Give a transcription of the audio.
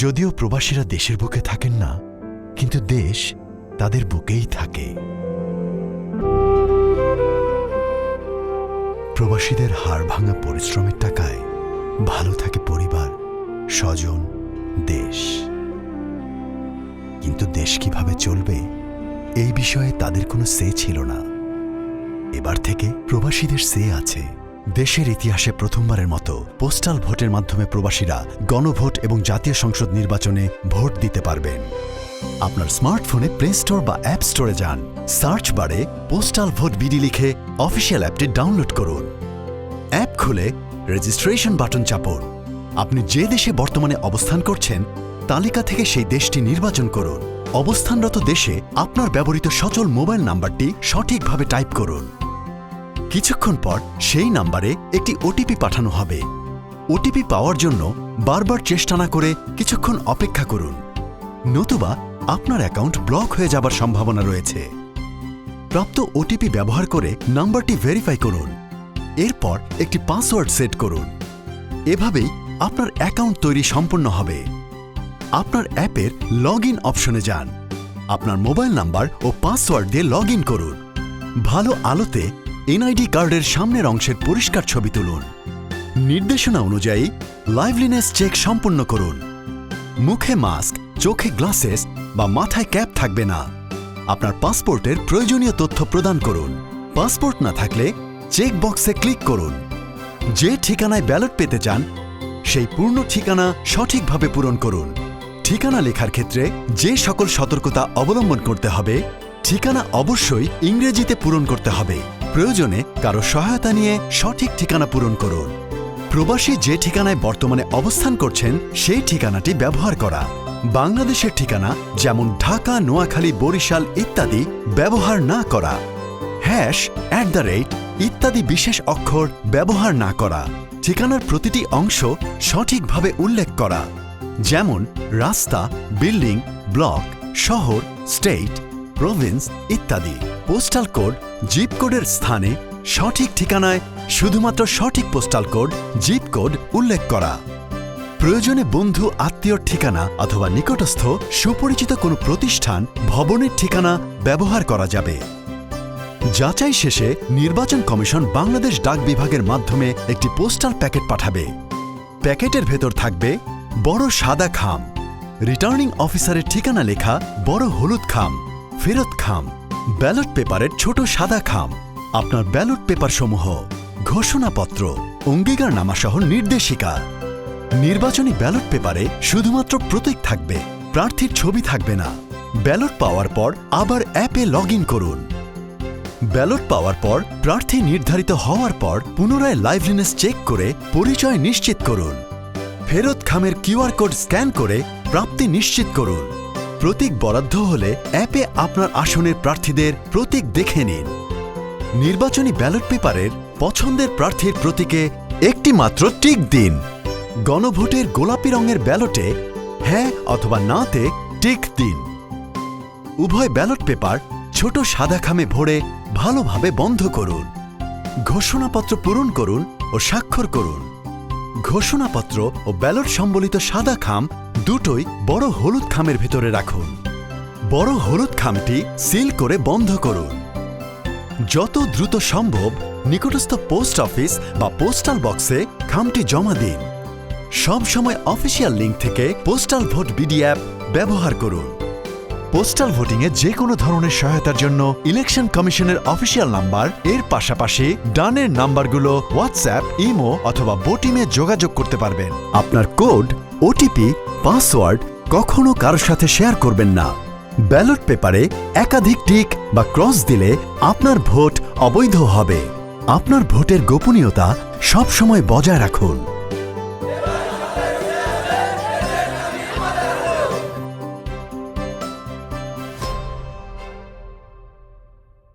যদিও প্রবাসীরা দেশের বুকে থাকেন না, কিন্তু দেশ তাদের বুকেই থাকে। প্রবাসীদের হাড় ভাঙা পরিশ্রমের টাকায় ভালো থাকে পরিবার, স্বজন, দেশ। কিন্তু দেশ কিভাবে চলবে এই বিষয়ে তাদের কোনো সে ছিল না। এবার থেকে প্রবাসীদের সে আছে। দেশের ইতিহাসে প্রথমবারের মতো পোস্টাল ভোটের মাধ্যমে প্রবাসীরা গণভোট এবং জাতীয় সংসদ নির্বাচনে ভোট দিতে পারবেন। আপনার স্মার্টফোনে প্লে স্টোর বা অ্যাপ স্টোরে যান, সার্চ বারে পোস্টাল ভোট বিডি লিখে অফিসিয়াল অ্যাপটি ডাউনলোড করুন। অ্যাপ খুলে রেজিস্ট্রেশন বাটন চাপুন। আপনি যে দেশে বর্তমানে অবস্থান করছেন তালিকা থেকে সেই দেশটি নির্বাচন করুন। অবস্থানরত দেশে আপনার ব্যবহৃত সচল মোবাইল নাম্বারটি সঠিকভাবে টাইপ করুন। কিছুক্ষণ পর সেই নাম্বারে একটি ওটিপি পাঠানো হবে। ওটিপি পাওয়ার জন্য বারবার চেষ্টা না করে কিছুক্ষণ অপেক্ষা করুন, নতুবা আপনার অ্যাকাউন্ট ব্লক হয়ে যাবার সম্ভাবনা রয়েছে। প্রাপ্ত ওটিপি ব্যবহার করে নাম্বারটি ভেরিফাই করুন। এরপর একটি পাসওয়ার্ড সেট করুন। এভাবেই আপনার অ্যাকাউন্ট তৈরি সম্পন্ন হবে। আপনার অ্যাপের লগ ইন অপশনে যান। আপনার মোবাইল নাম্বার ও পাসওয়ার্ড দিয়ে লগ ইন করুন। ভালো আলোতে এনআইডি কার্ডের সামনের অংশের পরিষ্কার ছবি তুলুন। নির্দেশনা অনুযায়ী লাইভলিনেস চেক সম্পন্ন করুন। মুখে মাস্ক, চোখে গ্লাসেস বা মাথায় ক্যাপ থাকবে না। আপনার পাসপোর্টের প্রয়োজনীয় তথ্য প্রদান করুন। পাসপোর্ট না থাকলে চেক বক্সে ক্লিক করুন। যে ঠিকানায় ব্যালট পেতে চান সেই পূর্ণ ঠিকানা সঠিকভাবে পূরণ করুন। ঠিকানা লেখার ক্ষেত্রে যে সকল সতর্কতা অবলম্বন করতে হবে, ঠিকানা অবশ্যই ইংরেজিতে পূরণ করতে হবে। প্রয়োজনে কারো সহায়তা নিয়ে সঠিক ঠিকানা পূরণ করুন। প্রবাসী যে ঠিকানায় বর্তমানে অবস্থান করছেন সেই ঠিকানাটি ব্যবহার করা। বাংলাদেশের ঠিকানা যেমন ঢাকা, নোয়াখালী, বরিশাল ইত্যাদি ব্যবহার না করা। # ইত্যাদি বিশেষ অক্ষর ব্যবহার না করা। ঠিকানার প্রতিটি অংশ সঠিকভাবে উল্লেখ করা, যেমন রাস্তা, বিল্ডিং, ব্লক, শহর, স্টেট, প্রভিন্স ইত্যাদি। পোস্টাল কোড, জিপ কোডের স্থানে সঠিক ঠিকানায় শুধুমাত্র সঠিক পোস্টাল কোড, জিপ কোড উল্লেখ করা। প্রয়োজনে বন্ধু, আত্মীয়র ঠিকানা অথবা নিকটস্থ সুপরিচিত কোনো প্রতিষ্ঠান, ভবনের ঠিকানা ব্যবহার করা যাবে। যাচাই শেষে নির্বাচন কমিশন বাংলাদেশ ডাক বিভাগের মাধ্যমে একটি পোস্টাল প্যাকেট পাঠাবে। প্যাকেটের ভেতর থাকবে বড় সাদা খাম, রিটার্নিং অফিসারের ঠিকানা লেখা বড় হলুদ খাম, ফেরত খাম, ব্যালট পেপারের ছোট সাদা খাম, আপনার ব্যালট পেপার সমূহ, ঘোষণাপত্র, অঙ্গীকারনামাসহ নির্দেশিকা। নির্বাচনী ব্যালট পেপারে শুধুমাত্র প্রতীক থাকবে, প্রার্থীর ছবি থাকবে না। ব্যালট পাওয়ার পর আবার অ্যাপে লগ ইন করুন। ব্যালট পাওয়ার পর প্রার্থী নির্ধারিত হওয়ার পর পুনরায় লাইভলিনেস চেক করে পরিচয় নিশ্চিত করুন। ফেরত খামের কিউআর কোড স্ক্যান করে প্রাপ্তি নিশ্চিত করুন। প্রতীক বরাদ্দ হলে অ্যাপে আপনার আসনের প্রার্থীদের প্রতীক দেখে নিন। নির্বাচনী ব্যালট পেপারের পছন্দের প্রার্থীর প্রতীকে একটি মাত্র টিক দিন। গণভোটের গোলাপি রঙের ব্যালটে হ্যাঁ অথবা নাতে টিক দিন। উভয় ব্যালট পেপার ছোট সাদা খামে ভরে ভালোভাবে বন্ধ করুন। ঘোষণাপত্র পূরণ করুন ও স্বাক্ষর করুন। ঘোষণাপত্র ও ব্যালট সম্বলিত সাদা খাম দুটোই বড় হলুদ খামের ভিতরে রাখুন। বড় হলুদ খামটি সিল করে বন্ধ করুন। যত দ্রুত সম্ভব নিকটস্থ পোস্ট অফিস বা পোস্টাল বক্সে খামটি জমা দিন। সব সময় অফিসিয়াল লিঙ্ক থেকে পোস্টাল ভোট বিডি অ্যাপ ব্যবহার করুন। পোস্টাল ভোটিংয়ে যে কোনো ধরনের সহায়তার জন্য ইলেকশন কমিশনের অফিসিয়াল নাম্বার এর পাশাপাশি ডানের নাম্বারগুলো হোয়াটসঅ্যাপ, ইমো অথবা বোটিমে যোগাযোগ করতে পারবেন। আপনার কোড, ওটিপি, পাসওয়ার্ড কখনো কারোর সাথে শেয়ার করবেন না। ব্যালট পেপারে একাধিক টিক বা ক্রস দিলে আপনার ভোট অবৈধ হবে। আপনার ভোটের গোপনীয়তা সবসময় বজায় রাখুন।